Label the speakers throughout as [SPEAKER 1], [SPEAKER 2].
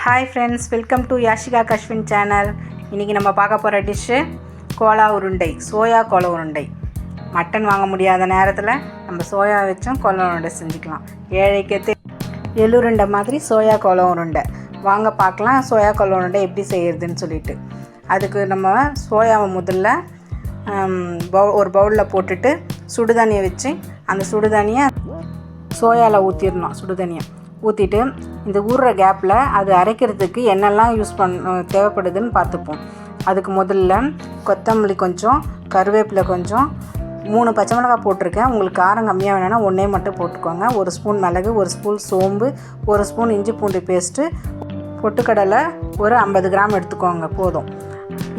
[SPEAKER 1] Hi friends, welcome to Yashika Kashvin channel. இன்றைக்கி நம்ம பார்க்க போகிற டிஷ்ஷு கோலா உருண்டை, சோயா கோலா உருண்டை. மட்டன் வாங்க முடியாத நேரத்தில் நம்ம சோயா வச்சும் கோலா உருண்டை செஞ்சுக்கலாம். ஏழைக்கு எள்ளுருண்டை மாதிரி சோயா கோலா உருண்டை. வாங்க பார்க்கலாம் சோயா கோலா உருண்டை எப்படி செய்கிறதுன்னு சொல்லிட்டு. அதுக்கு நம்ம சோயாவை முதல்ல ஒரு பவுலில் போட்டுட்டு சுடுதண்ணியை வச்சு அந்த சுடுதண்ணியை சோயாவில் ஊற்றிடணும். சுடுதண்ணியை ஊற்றிட்டு இந்த ஊறுற கேப்பில் அது அரைக்கிறதுக்கு என்னெல்லாம் தேவைப்படுதுன்னு பார்த்துப்போம். அதுக்கு முதல்ல கொத்தமல்லி கொஞ்சம், கருவேப்பிலை கொஞ்சம், 3 பச்சை மிளகாய் போட்டிருக்கேன். உங்களுக்கு காரம் கம்மியாக வேணும்னா 1 மட்டும் போட்டுக்கோங்க. 1 ஸ்பூன் மிளகு, 1 ஸ்பூன் சோம்பு, 1 ஸ்பூன் இஞ்சி பூண்டு பேஸ்ட்டு, பொட்டுக்கடலை ஒரு 50 கிராம் எடுத்துக்கோங்க, போதும்.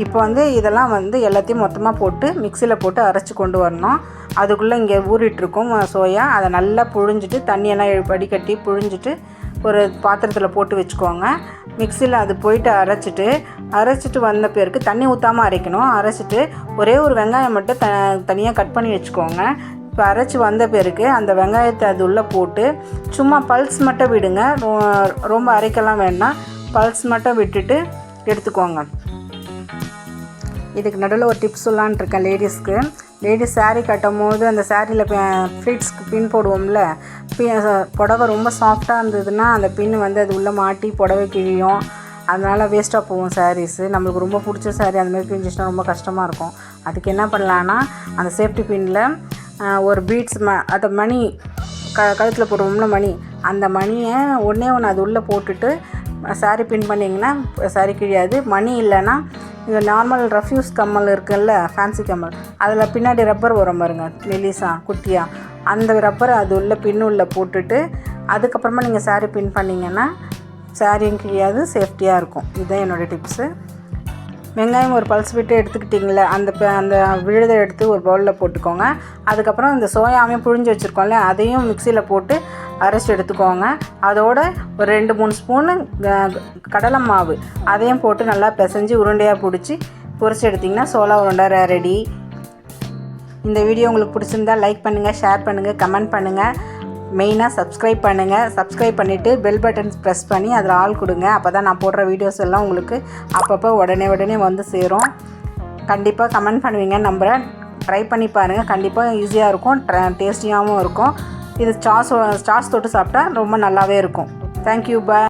[SPEAKER 1] இப்போ இதெல்லாம் எல்லாத்தையும் மொத்தமாக போட்டு மிக்சியில் போட்டு அரைச்சி கொண்டு வரணும். அதுக்குள்ளே இங்கே ஊறிட்டுருக்கும் சோயா. அதை நல்லா புழிஞ்சிட்டு தண்ணியெல்லாம் வடிகட்டி புழிஞ்சிட்டு ஒரு பாத்திரத்தில் போட்டு வச்சுக்கோங்க. மிக்சியில் அது போயிட்டு அரைச்சிட்டு வந்த பிறகு தண்ணி ஊற்றாமல் அரைக்கணும். அரைச்சிட்டு ஒரே ஒரு வெங்காயம் மட்டும் தனியாக கட் பண்ணி வச்சுக்கோங்க. இப்போ அரைச்சி வந்த பிறகு அந்த வெங்காயத்தை அது உள்ளே போட்டு சும்மா பல்ஸ் மட்டும் விடுங்க. ரொம்ப அரைக்கலாம் வேண்டாம், பல்ஸ் மட்டும் விட்டுட்டு எடுத்துக்கோங்க. இதுக்கு நடுவில் ஒரு டிப்ஸ் சொல்லான்னு இருக்கேன். லேடிஸ் சாரீ கட்டும் போது அந்த சாரியில் ஃப்ளீட்ஸ்க்கு பின் போடுவோம்ல, புடவை ரொம்ப சாஃப்டாக இருந்ததுன்னா அந்த பின் அது உள்ளே மாட்டி புடவை கிழியும். அதனால் வேஸ்ட்டாக போகும் சாரீஸு. நம்மளுக்கு ரொம்ப பிடிச்ச சாரீ அதுமாதிரி கிழிஞ்சிச்சுன்னா ரொம்ப கஷ்டமாக இருக்கும். அதுக்கு என்ன பண்ணலான்னா அந்த சேஃப்டி பின்னில் ஒரு பீட்ஸ் அதை மணி கழுத்தில் போடுவோம்ல மணி, அந்த மணியை ஒன்று அது உள்ளே போட்டுட்டு சாரீ பின் பண்ணிங்கன்னா சாரீ கிழியாது. மணி இல்லைன்னா இந்த நார்மல் ரஃப்யூஸ் கம்மல் இருக்குல்ல, ஃபேன்சி கம்மல், அதில் பின்னாடி ரப்பர் வரும் பாருங்க, மெலிசா குட்டியாக, அந்த ரப்பரை அது உள்ள பின்னுள்ள போட்டுட்டு அதுக்கப்புறமா நீங்கள் சாரீ பின் பண்ணிங்கன்னா சாரியும் கிழியாது, சேஃப்டியாக இருக்கும். இதுதான் என்னோடய டிப்ஸு. வெங்காயம் ஒரு பல்ஸ் விட்டு எடுத்துக்கிட்டிங்களே, அந்த விழுதை எடுத்து ஒரு பவுலில் போட்டுக்கோங்க. அதுக்கப்புறம் இந்த சோயாவையும் புழிஞ்சு வச்சுருக்கோம்ல, அதையும் மிக்சியில் போட்டு அரைச்சி எடுத்துக்கோங்க. அதோடு ஒரு 2-3 ஸ்பூனு கடலை மாவு அதையும் போட்டு நல்லா பிசைஞ்சு உருண்டையாக பிடிச்சி பொரிச்சு எடுத்திங்கன்னா சோளா உருண்டை ரெடி. இந்த வீடியோ உங்களுக்கு பிடிச்சிருந்தால் லைக் பண்ணுங்கள், ஷேர் பண்ணுங்கள், கமெண்ட் பண்ணுங்கள். மெயினாக சப்ஸ்கிரைப் பண்ணுங்கள். சப்ஸ்கிரைப் பண்ணிவிட்டு பெல் பட்டன் ப்ரெஸ் பண்ணி அதில் ஆல் கொடுங்க. அப்போ தான் நான் போடுற வீடியோஸ் எல்லாம் உங்களுக்கு அப்பப்போ உடனே வந்து சேரும். கண்டிப்பாக கமெண்ட் பண்ணுவீங்கன்னு நம்புகிறேன். ட்ரை பண்ணி பாருங்கள். கண்டிப்பாக ஈஸியாக இருக்கும், டேஸ்டியாகவும் இருக்கும். இது சாஸ் தொட்டு சாப்பிட்டா ரொம்ப நல்லாவே இருக்கும். தேங்க்யூ, பாய்.